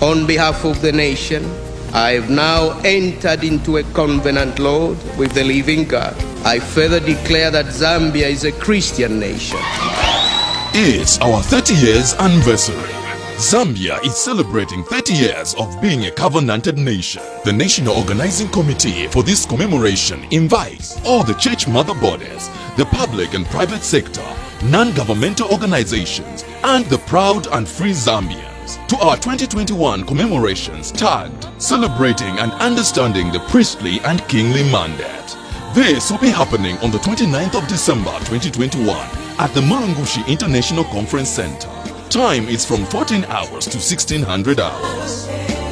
On behalf of the nation, I have now entered into a covenant, Lord, with the living God. I further declare that Zambia is a Christian nation. It's our 30 years anniversary. Zambia is celebrating 30 years of being a covenanted nation. The National Organizing Committee for this commemoration invites all the church mother bodies, the public and private sector, non-governmental organizations, and the proud and free Zambians to our 2021 commemorations tagged Celebrating and Understanding the Priestly and Kingly Mandate. This will be happening on the 29th of December 2021 at the Mulungushi International Conference Center. Time is from 14 hours to 1600 hours.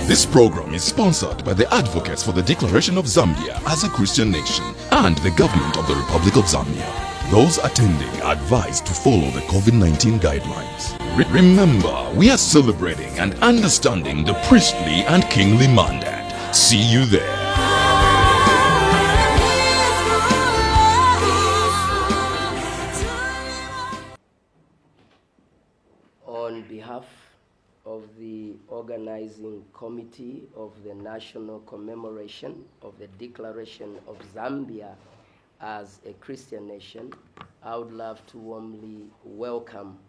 This program is sponsored by the Advocates for the Declaration of Zambia as a Christian Nation and the Government of the Republic of Zambia. Those attending are advised to follow the COVID-19 guidelines. Remember, we are celebrating and understanding the priestly and kingly mandate. See you there. On behalf of the organizing committee of the national commemoration of the declaration of Zambia as a Christian nation, I would love to warmly welcome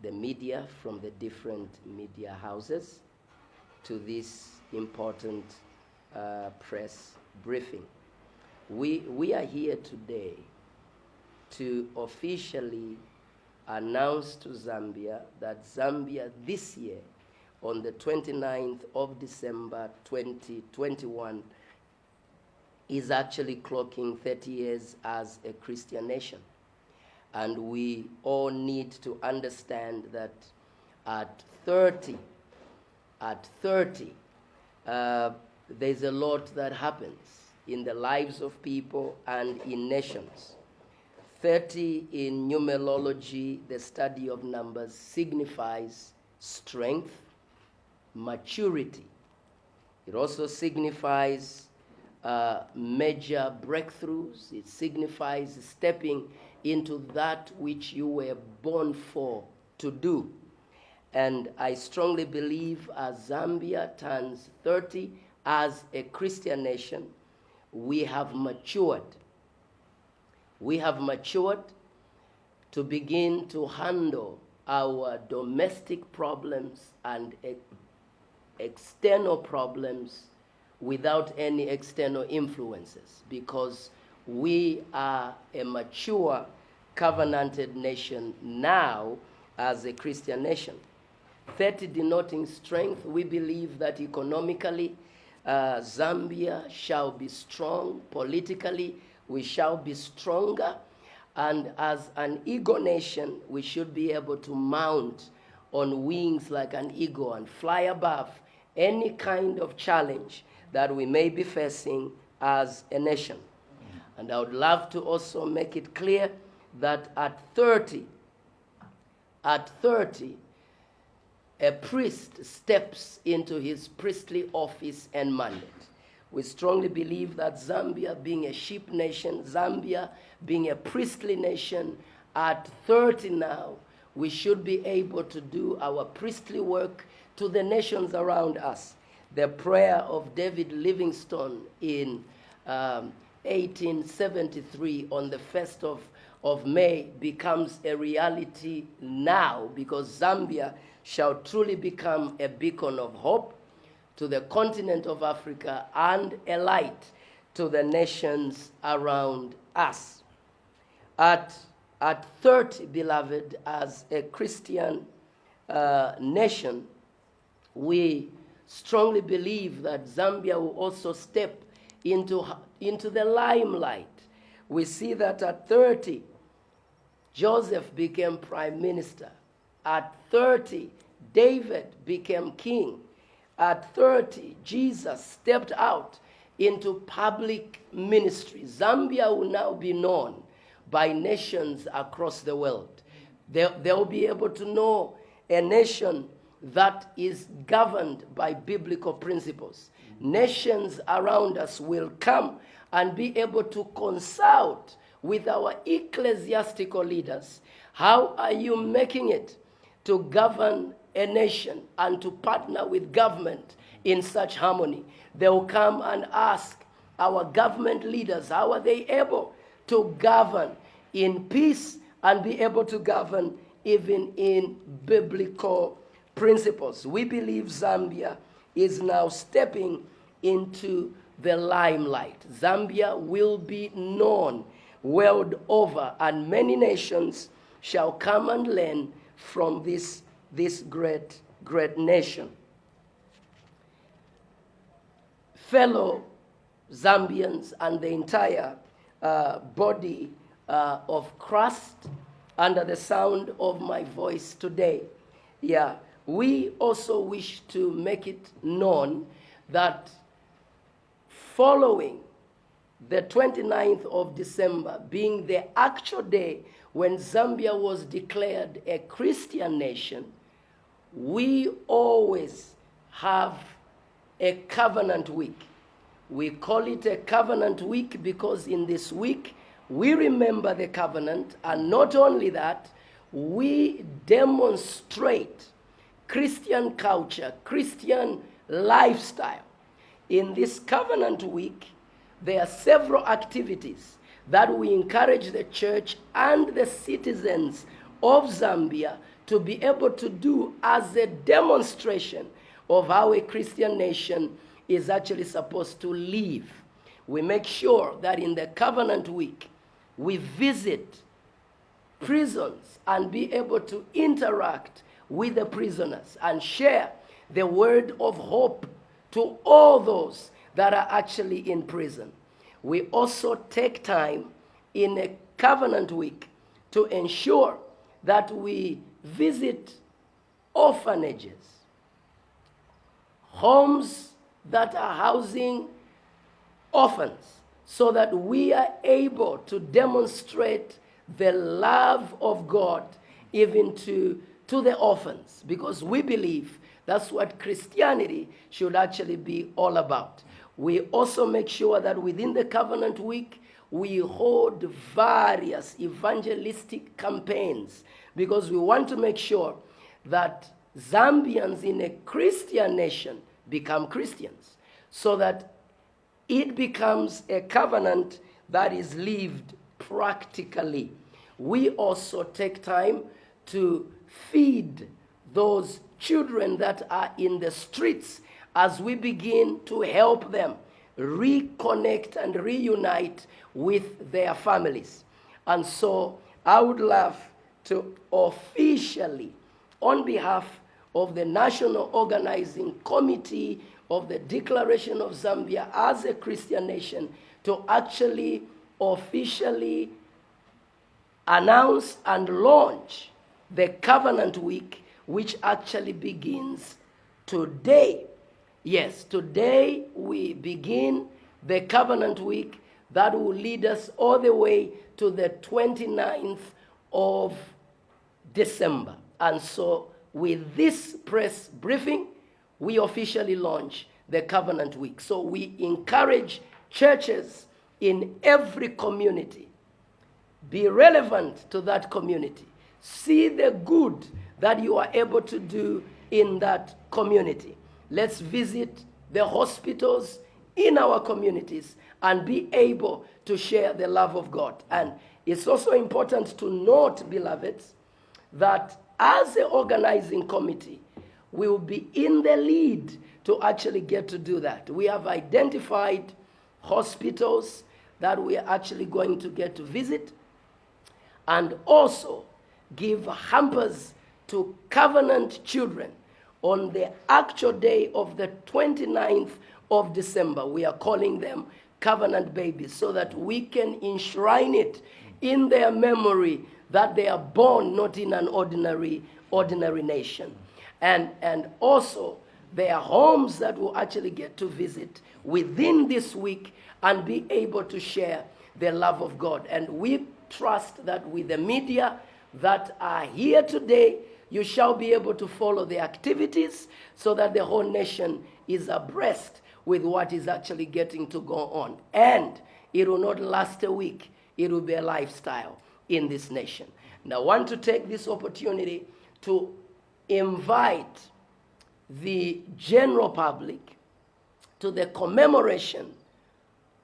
the media from the different media houses to this important press briefing. We are here today to officially announce to Zambia that Zambia this year, on the 29th of December 2021, is actually clocking 30 years as a Christian nation. And we all need to understand that at 30, there's a lot that happens in the lives of people and in nations. 30 in numerology, the study of numbers, signifies strength, maturity. It also signifies major breakthroughs. It signifies stepping into that which you were born for to do. And I strongly believe as Zambia turns 30 as a Christian nation, we have matured. We have matured to begin to handle our domestic problems and external problems without any external influences, because we are a mature, covenanted nation now as a Christian nation. 30 denoting strength. We believe that economically, Zambia shall be strong. Politically, we shall be stronger. And as an eagle nation, we should be able to mount on wings like an eagle and fly above any kind of challenge that we may be facing as a nation. And I would love to also make it clear that at 30, a priest steps into his priestly office and mandate. We strongly believe that Zambia being a sheep nation, Zambia being a priestly nation, at 30 now, we should be able to do our priestly work to the nations around us. The prayer of David Livingstone in 1873 on the 1st of May becomes a reality now, because Zambia shall truly become a beacon of hope to the continent of Africa and a light to the nations around us. At 30, beloved, as a Christian nation, we strongly believe that Zambia will also step into the limelight. We see that at 30, Joseph became prime minister. At 30, David became king. At 30, Jesus stepped out into public ministry. Zambia will now be known by nations across the world. They'll be able to know a nation that is governed by biblical principles. Nations around us will come and be able to consult with our ecclesiastical leaders. How are you making it to govern a nation and to partner with government in such harmony. They will come and ask our government leaders, how are they able to govern in peace and be able to govern even in biblical principles. We believe Zambia is now stepping into the limelight. Zambia will be known world over, and many nations shall come and learn from this great nation. Fellow Zambians and the entire body of Christ under the sound of my voice today. We also wish to make it known that following the 29th of December being the actual day when Zambia was declared a Christian nation, we always have a covenant week. We call it a covenant week because in this week we remember the covenant, and not only that, we demonstrate Christian culture, Christian lifestyle. In this covenant week, there are several activities that we encourage the church and the citizens of Zambia to be able to do as a demonstration of how a Christian nation is actually supposed to live. We make sure that in the covenant week, we visit prisons and be able to interact with the prisoners and share the word of hope to all those that are actually in prison. We also take time in a covenant week to ensure that we visit orphanages, homes that are housing orphans, so that we are able to demonstrate the love of God even to the orphans, because we believe that's what Christianity should actually be all about. We also make sure that within the covenant week, we hold various evangelistic campaigns, because we want to make sure that Zambians in a Christian nation become Christians, so that it becomes a covenant that is lived practically. We also take time to feed those children that are in the streets as we begin to help them reconnect and reunite with their families. And so I would love to officially, on behalf of the National Organizing Committee of the Declaration of Zambia as a Christian nation, to actually officially announce and launch the Covenant Week, which actually begins today. Yes, today we begin the Covenant Week that will lead us all the way to the 29th of December. And so with this press briefing, we officially launch the Covenant Week. So we encourage churches in every community, be relevant to that community. See the good that you are able to do in that community. Let's visit the hospitals in our communities and be able to share the love of God. And it's also important to note, beloveds, that as an organizing committee, we will be in the lead to actually get to do that. We have identified hospitals that we are actually going to get to visit, and also give hampers to covenant children on the actual day of the 29th of December. We are calling them covenant babies, so that we can enshrine it in their memory that they are born not in an ordinary nation. And also there are homes that will actually get to visit within this week and be able to share the love of God. And we trust that with the media that are here today, you shall be able to follow the activities so that the whole nation is abreast with what is actually getting to go on. And it will not last a week. It will be a lifestyle in this nation. And I want to take this opportunity to invite the general public to the commemoration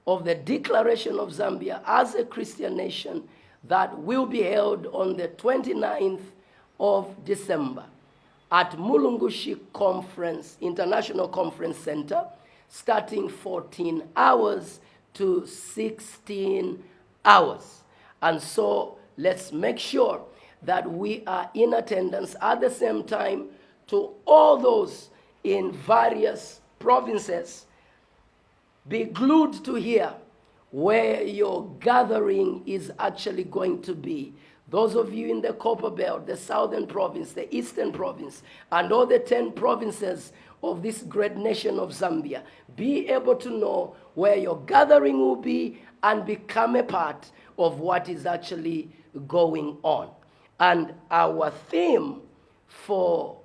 of the declaration of Zambia as a Christian nation that will be held on the 29th of December at Mulungushi Conference, International Conference Center, starting 14 hours to 16 hours. And so let's make sure that we are in attendance at the same time to all those in various provinces. Be glued to here where your gathering is actually going to be. Those of you in the Copper Belt, the Southern Province, the Eastern Province, and all the 10 provinces of this great nation of Zambia, be able to know where your gathering will be and become a part of what is actually going on. And our theme for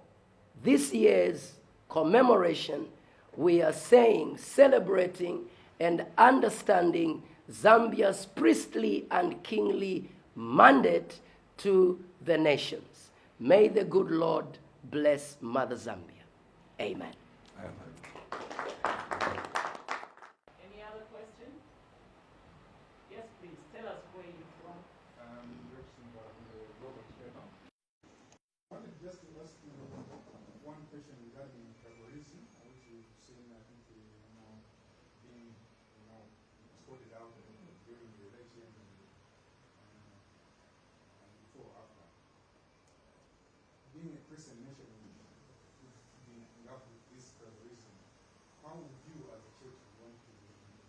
this year's commemoration, we are saying, celebrating and understanding Zambia's priestly and kingly mandate to the nations. May the good Lord bless Mother Zambia. Amen. Any other question? Yes, please. Tell us where you're from. Just to ask you one question regarding terrorism, which you've seen, I think, being, sorted out during the election and before after. Being a Christian nation, being involved with this terrorism, how would you as a church want to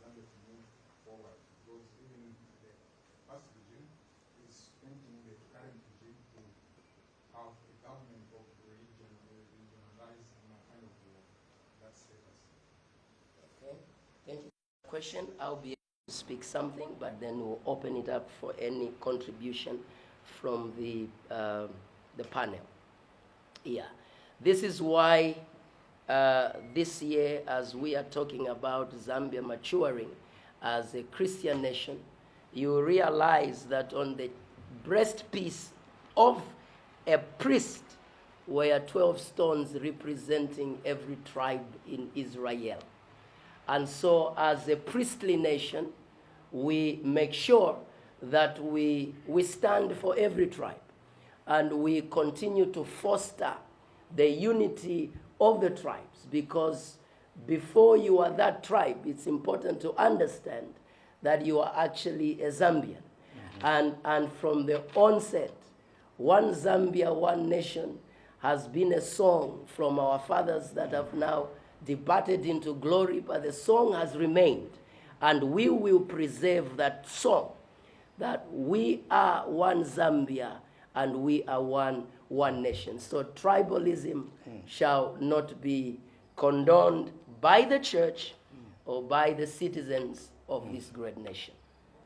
Zambia to move forward? Because even the past regime is painting the current regime to have a government of regionalized kind of that status. Okay. Thank you for the question. I'll be able to speak something, but then we'll open it up for any contribution from the panel. Yeah. This is why this year, as we are talking about Zambia maturing as a Christian nation, you realize that on the breastpiece of a priest were 12 stones representing every tribe in Israel. And so as a priestly nation, we make sure that we stand for every tribe. And we continue to foster the unity of the tribes, because before you are that tribe, it's important to understand that you are actually a Zambian. And from the onset, One Zambia, One Nation has been a song from our fathers that have now departed into glory, but the song has remained. And we will preserve that song, that we are one Zambia and we are one nation. So tribalism shall not be condoned by the church or by the citizens of this great nation.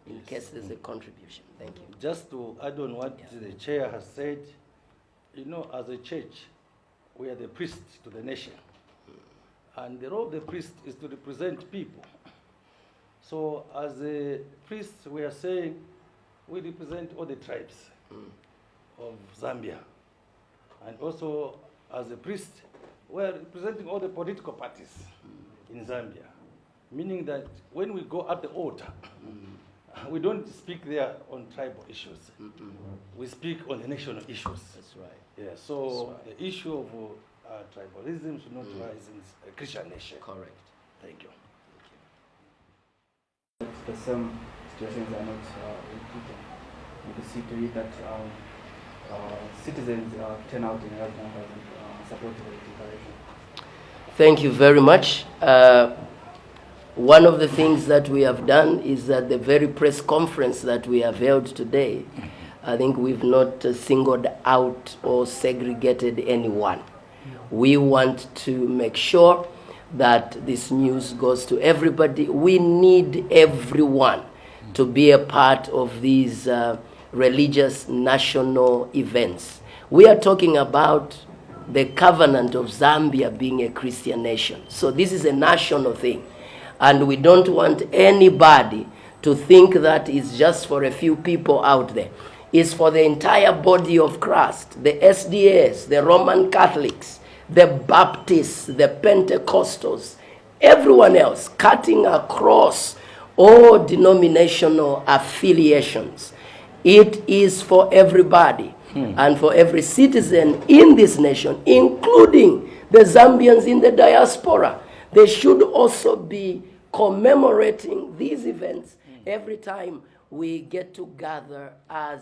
In case there's a contribution. Thank you. Just to add on what the chair has said, as a church, we are the priest to the nation. And the role of the priest is to represent people. So as a priest, we are saying we represent all the tribes of Zambia. And also as a priest, we are representing all the political parties in Zambia. Meaning that when we go at the altar, we don't speak there on tribal issues. We speak on the national issues. That's right. Yeah, so the issue of tribalism should not rise in a Christian nation. Correct. Thank you. The some situations are not repeated. You can see to it that citizens turn out in large numbers and support the declaration. Thank you very much. One of the things that we have done is that the very press conference that we have held today, I think we've not singled out or segregated anyone. We want to make sure that this news goes to everybody. We need everyone to be a part of these religious national events. We are talking about the covenant of Zambia being a Christian nation. So this is a national thing. And we don't want anybody to think that it's just for a few people out there. is for the entire body of Christ, the SDAs, the Roman Catholics, the Baptists, the Pentecostals, everyone else, cutting across all denominational affiliations. It is for everybody and for every citizen in this nation, including the Zambians in the diaspora. They should also be commemorating these events every time we get to gather as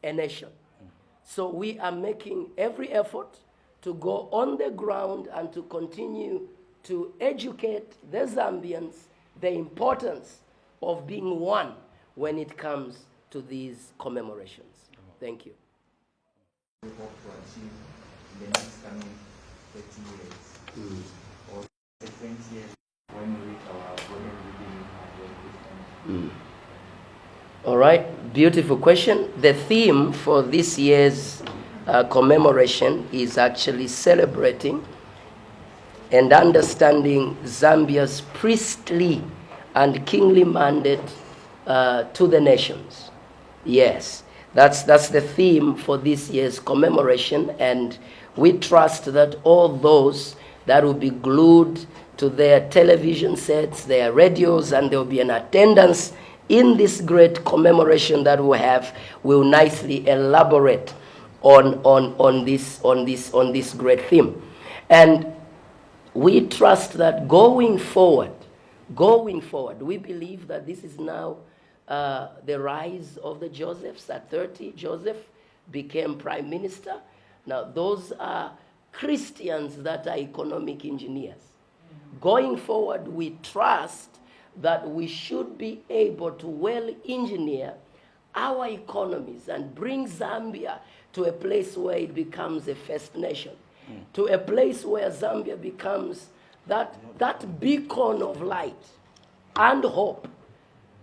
a nation. So we are making every effort to go on the ground and to continue to educate the Zambians the importance of being one when it comes to these commemorations. Thank you. We hope to achieve in the next coming 30 years or 20 years when we reach our golden jubilee. All right, beautiful question. The theme for this year's commemoration is actually celebrating and understanding Zambia's priestly and kingly mandate to the nations. Yes, that's the theme for this year's commemoration, and we trust that all those that will be glued to their television sets, their radios, and there will be an attendance in this great commemoration that we have, will nicely elaborate on this great theme. And we trust that going forward, we believe that this is now the rise of the Josephs. At 30, Joseph became prime minister. Now, those are Christians that are economic engineers. Going forward, we trust that we should be able to well engineer our economies and bring Zambia to a place where it becomes a first nation, to a place where Zambia becomes that beacon of light and hope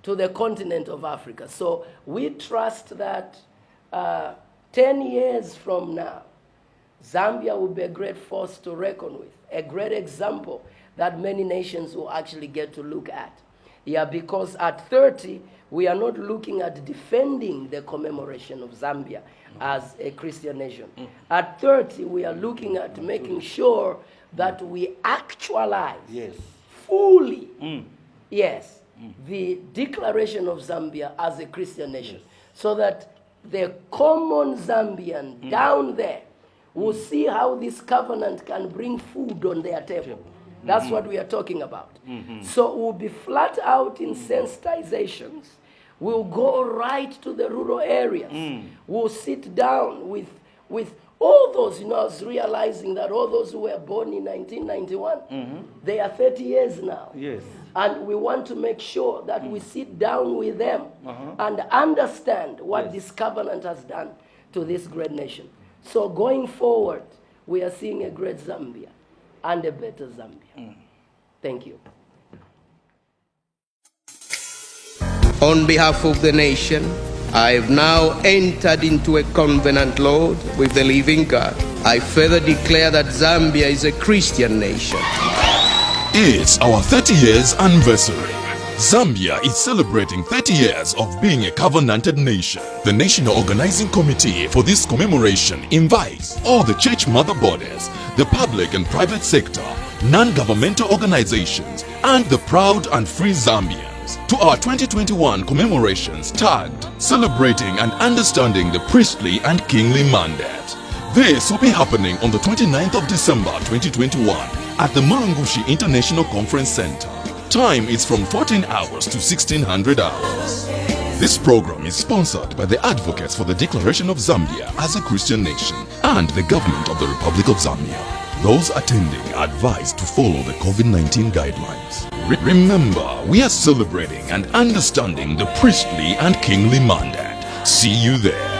to the continent of Africa. So we trust that 10 years from now, Zambia will be a great force to reckon with, a great example that many nations will actually get to look at. Yeah, because at 30, we are not looking at defending the commemoration of Zambia as a Christian nation. At 30, we are looking at making sure that we actualize fully, the declaration of Zambia as a Christian nation, so that the common Zambian down there will see how this covenant can bring food on their table. That's what we are talking about. So we'll be flat out in sensitizations. We'll go right to the rural areas. We'll sit down with all those, I was realizing that all those who were born in 1991, they are 30 years now. Yes. And we want to make sure that we sit down with them and understand what this covenant has done to this great nation. So going forward, we are seeing a great Zambia and a better Zambia. Thank you. On behalf of the nation, I have now entered into a covenant, Lord, with the living God. I further declare that Zambia is a Christian nation. It's our 30 years anniversary. Zambia is celebrating 30 years of being a covenanted nation. The National Organizing Committee for this commemoration invites all the church mother bodies, the public and private sector, non-governmental organizations, and the proud and free Zambians to our 2021 commemorations tagged Celebrating and Understanding the Priestly and Kingly Mandate. This will be happening on the 29th of December 2021 at the Mulungushi International Conference Center. Time is from 14 hours to 1600 hours. This program is sponsored by the Advocates for the Declaration of Zambia as a Christian nation and the government of the Republic of Zambia. Those attending are advised to follow the COVID-19 guidelines. Remember, we are celebrating and understanding the priestly and kingly mandate. See you there.